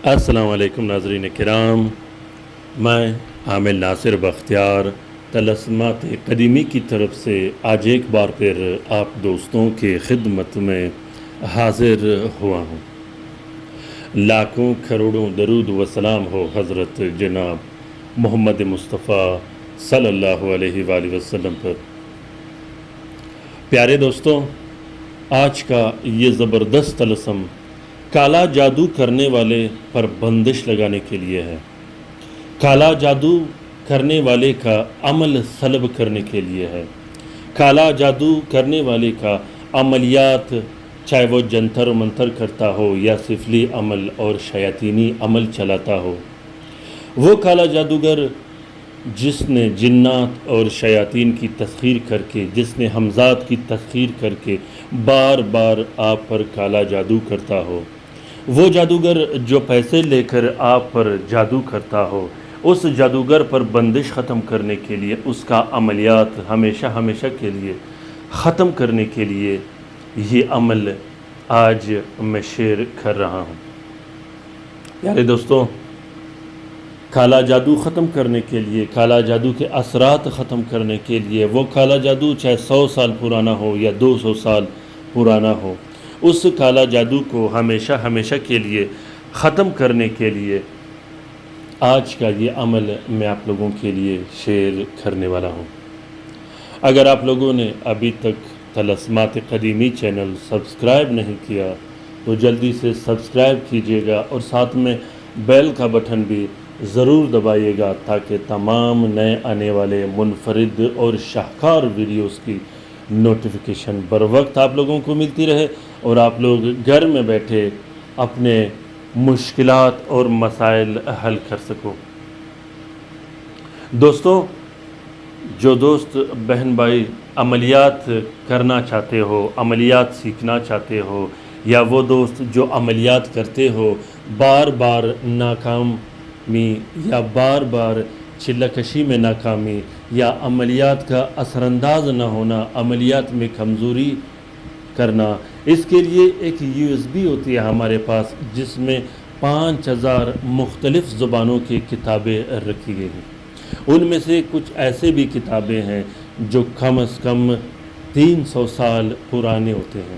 السلام علیکم ناظرین کرام، میں عامر ناصر بختیار طلسمات قدیمی کی طرف سے آج ایک بار پھر آپ دوستوں کی خدمت میں حاضر ہوا ہوں۔ لاکھوں کروڑوں درود و سلام ہو حضرت جناب محمد مصطفیٰ صلی اللہ علیہ وآلہ وسلم پر۔ پیارے دوستوں، آج کا یہ زبردست طلسم کالا جادو کرنے والے پر بندش لگانے کے لیے ہے۔ کالا جادو کرنے والے کا عمل سلب کرنے کے لیے ہے۔ کالا جادو کرنے والے کا عملیات، چاہے وہ جنتر منتر کرتا ہو یا سفلی عمل اور شیاطینی عمل چلاتا ہو، وہ کالا جادوگر جس نے جنات اور شیاطین کی تسخیر کر کے، جس نے حمزات کی تسخیر کر کے بار بار آپ پر کالا جادو کرتا ہو، وہ جادوگر جو پیسے لے کر آپ پر جادو کرتا ہو، اس جادوگر پر بندش ختم کرنے کے لیے، اس کا عملیات ہمیشہ کے لیے ختم کرنے کے لیے یہ عمل آج میں شیئر کر رہا ہوں۔ پیارے دوستوں، کالا جادو ختم کرنے کے لیے، کالا جادو کے اثرات ختم کرنے کے لیے، وہ کالا جادو چاہے 100 سال پرانا ہو یا 200 سال پرانا ہو، اس کالا جادو کو ہمیشہ کے لیے ختم کرنے کے لیے آج کا یہ عمل میں آپ لوگوں کے لیے شیئر کرنے والا ہوں۔ اگر آپ لوگوں نے ابھی تک طلسمات قدیمی چینل سبسکرائب نہیں کیا تو جلدی سے سبسکرائب کیجیے گا اور ساتھ میں بیل کا بٹن بھی ضرور دبائیے گا تاکہ تمام نئے آنے والے منفرد اور شاہکار ویڈیوز کی نوٹیفیکیشن بر وقت آپ لوگوں کو ملتی رہے اور آپ لوگ گھر میں بیٹھے اپنے مشکلات اور مسائل حل کر سکو۔ دوستوں، جو دوست بہن بھائی عملیات کرنا چاہتے ہو، عملیات سیکھنا چاہتے ہو، یا وہ دوست جو عملیات کرتے ہو، بار بار ناکامی یا بار بار چلہ کشی میں ناکامی یا عملیات کا اثر انداز نہ ہونا، عملیات میں کمزوری کرنا، اس کے لیے ایک USB ہوتی ہے ہمارے پاس جس میں 5000 مختلف زبانوں کی کتابیں رکھی گئی ہیں۔ ان میں سے کچھ ایسے بھی کتابیں ہیں جو کم از کم 300 سال پرانے ہوتے ہیں۔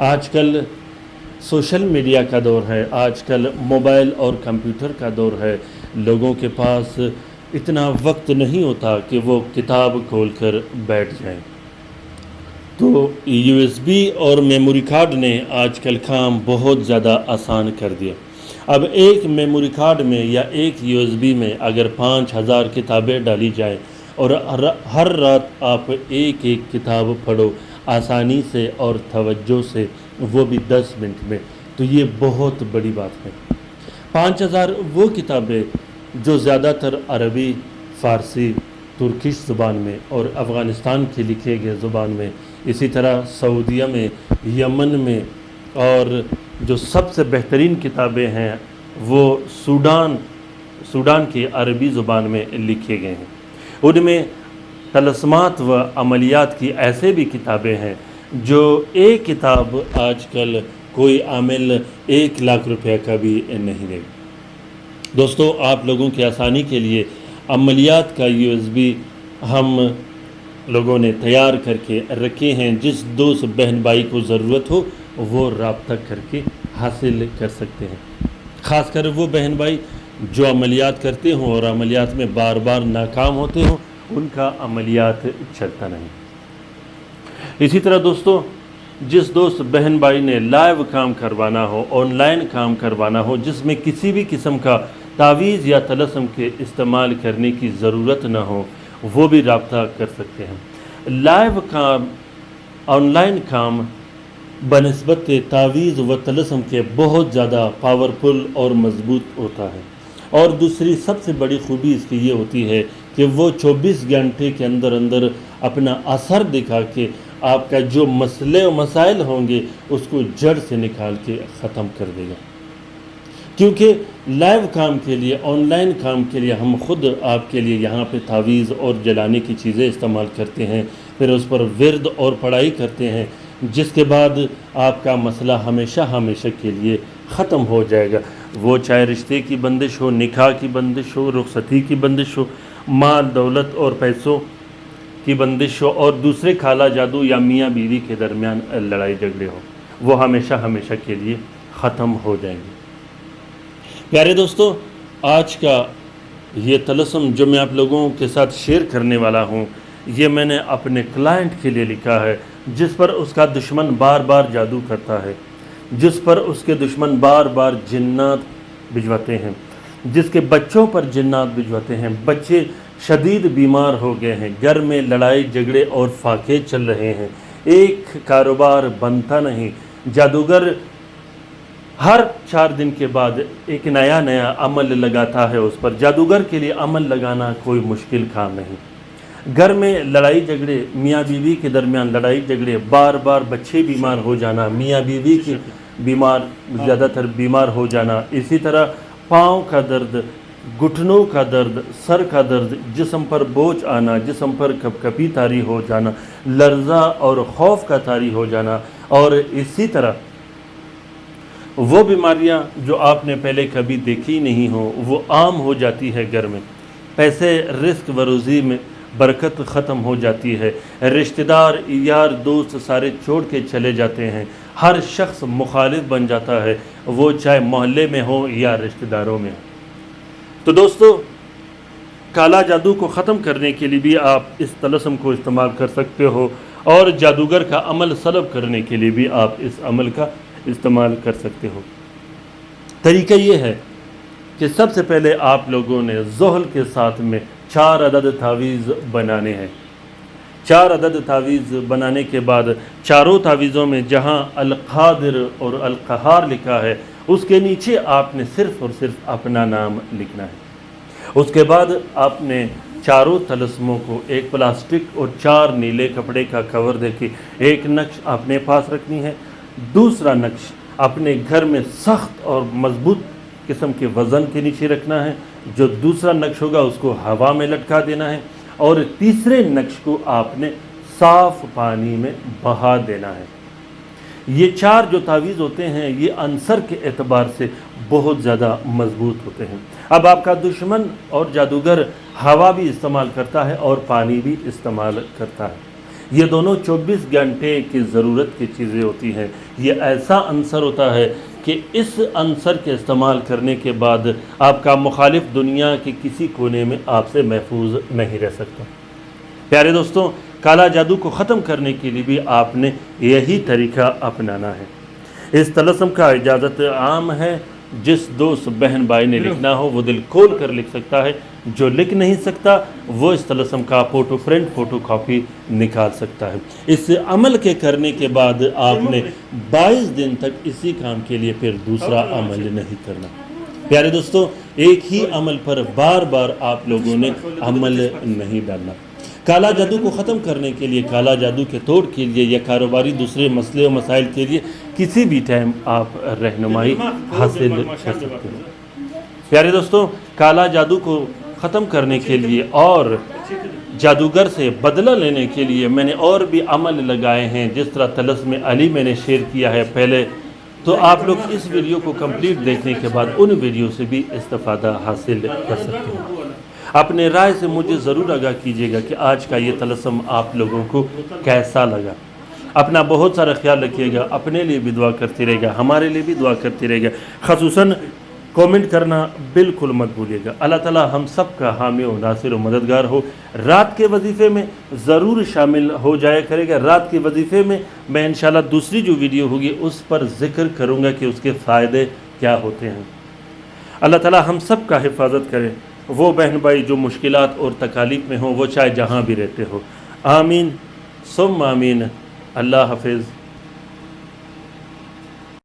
آج کل سوشل میڈیا کا دور ہے، آج کل موبائل اور کمپیوٹر کا دور ہے، لوگوں کے پاس اتنا وقت نہیں ہوتا کہ وہ کتاب کھول کر بیٹھ جائیں، تو USB اور میموری کارڈ نے آج کل کام بہت زیادہ آسان کر دیا۔ اب ایک میموری کارڈ میں یا ایک USB میں اگر 5000 کتابیں ڈالی جائیں اور ہر رات آپ ایک کتاب پڑھو آسانی سے اور توجہ سے، وہ بھی 10 منٹ میں، تو یہ بہت بڑی بات ہے۔ 5000 وہ کتابیں جو زیادہ تر عربی، فارسی، ترکش زبان میں اور افغانستان کے لکھے گئے زبان میں، اسی طرح سعودیہ میں، یمن میں، اور جو سب سے بہترین کتابیں ہیں وہ سوڈان کی عربی زبان میں لکھے گئے ہیں۔ ان میں طلسمات و عملیات کی ایسے بھی کتابیں ہیں جو ایک کتاب آج کل کوئی عامل 1 لاکھ روپے کا بھی نہیں دے گا۔ دوستو، آپ لوگوں کی آسانی کے لیے عملیات کا USB ہم لوگوں نے تیار کر کے رکھے ہیں، جس دوست بہن بھائی کو ضرورت ہو وہ رابطہ کر کے حاصل کر سکتے ہیں۔ خاص کر وہ بہن بھائی جو عملیات کرتے ہوں اور عملیات میں بار بار ناکام ہوتے ہوں، ان کا عملیات چلتا نہیں۔ اسی طرح دوستو، جس دوست بہن بھائی نے لائیو کام کروانا ہو، آن لائن کام کروانا ہو، جس میں کسی بھی قسم کا تعویذ یا طلسم کے استعمال کرنے کی ضرورت نہ ہو، وہ بھی رابطہ کر سکتے ہیں۔ لائیو کام، آن لائن کام بنسبت تعویذ و طلسم کے بہت زیادہ پاورفل اور مضبوط ہوتا ہے، اور دوسری سب سے بڑی خوبی اس کی یہ ہوتی ہے کہ وہ 24 گھنٹے کے اندر اپنا اثر دکھا کے آپ کا جو مسئلے و مسائل ہوں گے اس کو جڑ سے نکال کے ختم کر دے گا۔ کیونکہ لائیو کام کے لیے، آن لائن کام کے لیے ہم خود آپ کے لیے یہاں پہ تعویذ اور جلانے کی چیزیں استعمال کرتے ہیں، پھر اس پر ورد اور پڑھائی کرتے ہیں، جس کے بعد آپ کا مسئلہ ہمیشہ کے لیے ختم ہو جائے گا۔ वो चाहे रिश्ते की बंदिश हो, निकाह की बंदिश हो, रुखसती की बंदिश हो, माल दौलत और पैसों की बंदिश हो, और दूसरे खाला जादू या मियाँ बीवी के दरमियान लड़ाई झगड़े हो, वो हमेशा हमेशा के लिए ख़त्म हो जाएंगे। प्यारे दोस्तों, आज का ये तलस्सुम जो मैं आप लोगों के साथ शेयर करने वाला हूँ, ये मैंने अपने क्लाइंट के लिए लिखा है, जिस पर उसका दुश्मन बार बार जादू करता है, जिस पर उसके दुश्मन बार बार जिन्नात भिजवाते हैं, जिसके बच्चों पर जिन्नात भिजवाते हैं, बच्चे शदीद बीमार हो गए हैं, घर में लड़ाई झगड़े और फाके चल रहे हैं, एक कारोबार बनता नहीं, जादूगर हर 4 दिन के बाद एक नया नया अमल लगाता है उस पर। जादूगर के लिए अमल लगाना कोई मुश्किल काम नहीं। घर में लड़ाई झगड़े, मियाँ बीवी के दरमियान लड़ाई झगड़े, बार बार बच्चे बीमार हो जाना, मियाँ बीवी के ज़्यादातर बीमार हो जाना, इसी तरह पाँव का दर्द, घुटनों का दर्द, सर का दर्द, जिस्म पर बोझ आना, जिस्म पर कपकपी तारी हो जाना, लर्जा और खौफ का तारी हो जाना, और इसी तरह वो बीमारियां जो आपने पहले कभी देखी नहीं हो वो आम हो जाती है घर में। पैसे, रिस्क व रोज़ी में बरकत ख़त्म हो जाती है, रिश्तेदार यार दोस्त सारे छोड़ के चले जाते हैं, हर शख्स मुखालिफ बन जाता है, वो चाहे मोहल्ले में हो या रिश्तेदारों में। तो दोस्तों, काला जादू को ख़त्म करने के लिए भी आप इस तलस्सुम को इस्तेमाल कर सकते हो, और जादूगर का अमल सलब करने के लिए भी आप इस अमल का इस्तेमाल कर सकते हो। तरीका ये है कि सबसे पहले आप लोगों ने ज़ोहल के साथ में 4 अदद तावीज़ बनाने हैं। 4 अदद तावीज़ बनाने के बाद चारों तावीज़ों में जहाँ अल-क़ादिर और अल-क़हार लिखा है, उसके नीचे आपने सिर्फ़ और सिर्फ अपना नाम लिखना है। उसके बाद आपने चारों तलस्सुमों को एक प्लास्टिक और 4 नीले कपड़े का कवर देके एक नक्श अपने पास रखनी है, दूसरा नक्श अपने घर में सख्त और मजबूत किस्म के वज़न के नीचे रखना है, जो दूसरा नक्श होगा उसको हवा में लटका देना है, और तीसरे नक्श को आपने साफ़ पानी में बहा देना है। ये 4 जो तावीज़ होते हैं ये अंसर के एतबार से बहुत ज़्यादा मजबूत होते हैं। अब आपका दुश्मन और जादूगर हवा भी इस्तेमाल करता है और पानी भी इस्तेमाल करता है, ये दोनों 24 घंटे की ज़रूरत की चीज़ें होती हैं। ये ऐसा अंसर होता है कि इस अंसर के इस्तेमाल करने के बाद आपका मुखालिफ दुनिया के किसी कोने में आपसे महफूज नहीं रह सकता। प्यारे दोस्तों, काला जादू को ख़त्म करने के लिए भी आपने यही तरीका अपनाना है। इस तलस्सुम का इजाज़त आम है, जिस दोस्त बहन भाई ने लिखना हो वो दिल खोल कर लिख सकता है, जो लिख नहीं सकता वो इस तलस्सुम का फ़ोटो प्रिंट फ़ोटो कॉपी निकाल सकता है। इस अमल के करने के बाद आपने 22 दिन तक इसी काम के लिए फिर दूसरा अमल नहीं करना। प्यारे दोस्तों, एक ही अमल पर बार बार आप लोगों ने अमल नहीं डालना। काला जादू को ख़त्म करने के लिए, काला जादू के तोड़ के लिए या कारोबारी दूसरे मसले और मसाइल के लिए किसी भी टाइम आप रहनुमाई हासिल कर सकते हैं। प्यारे दोस्तों, काला जादू को ख़त्म करने के लिए और जादूगर से बदला लेने के लिए मैंने और भी अमल लगाए हैं, जिस तरह तलस्सुम अली मैंने शेयर किया है पहले, तो आप लोग इस वीडियो को कंप्लीट देखने के बाद उन वीडियो से भी इस्तिफादा हासिल कर सकते हैं। अपने राय से मुझे ज़रूर आगाह कीजिएगा कि आज का ये तलस्सुम आप लोगों को कैसा लगा। अपना बहुत सारा ख्याल रखिएगा, अपने लिए भी दुआ करते रहेगा, हमारे लिए भी दुआ करते रहेगा, ख़ुसूसन कमेंट करना बिल्कुल मत भूलिएगा। अल्लाह ताला हम सब का हामी और नासिर और मददगार हो। रात के वजीफ़े में ज़रूर शामिल हो जाया करेगा। रात के वजीफ़े में मैं इंशाल्लाह दूसरी जो वीडियो होगी उस पर ज़िक्र करूँगा कि उसके फ़ायदे क्या होते हैं। अल्लाह ताला हम सब का हिफाजत करे। वो बहन भाई जो मुश्किलात और तकालीफ में हो, वो चाहे जहाँ भी रहते हो। आमीन सुम्मा आमीन। अल्लाह हाफ़िज़।